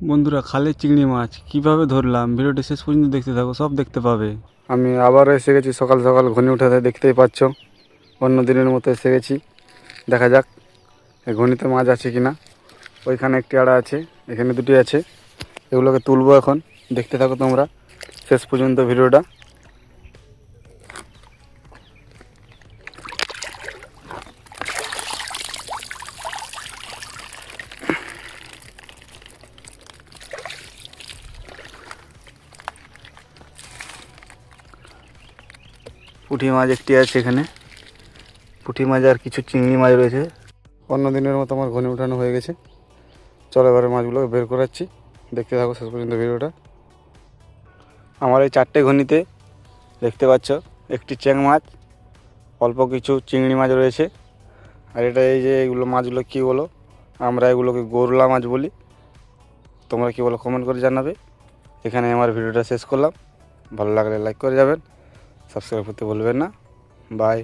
বন্ধুরা, খালের চিংড়ি মাছ কিভাবে ধরলাম ভিডিওটি শেষ পর্যন্ত দেখতে থাকো, সব দেখতে পাবে। আমি আবারও এসে গেছি সকাল সকাল ঘনি উঠাতে, দেখতেই পাচ্ছ অন্য দিনের মতো এসে গেছি। দেখা যাক এই ঘনিতে মাছ আছে কিনা। ওইখানে একটি আড়া আছে, এখানে দুটি আছে, এগুলোকে তুলবো এখন। দেখতে থাকো তোমরা শেষ পর্যন্ত ভিডিওটা। পুঁটি মাছ একটি আছে এখানে, পুঁটি মাছ আর কিছু চিংড়ি মাছ রয়েছে। অন্য দিনের মতো আমার ঘনি উঠানো হয়ে গেছে। চলো এবারে মাছগুলো বের করাচ্ছি, দেখতে থাকো শেষ পর্যন্ত ভিডিওটা। আমার এই 4টে ঘনিতে দেখতে পাচ্ছ একটি চ্যাং মাছ, অল্প কিছু চিংড়ি মাছ রয়েছে। আর এটা এই যে এগুলো মাছগুলো কী বলো, আমরা এগুলোকে গরলা মাছ বলি। তোমরা কী বলো কমেন্ট করে জানাবে। এখানে আমার ভিডিওটা শেষ করলাম। ভালো লাগলে লাইক করে যাবেন, সাবস্ক্রাইব করতে ভুলবেন না। বাই।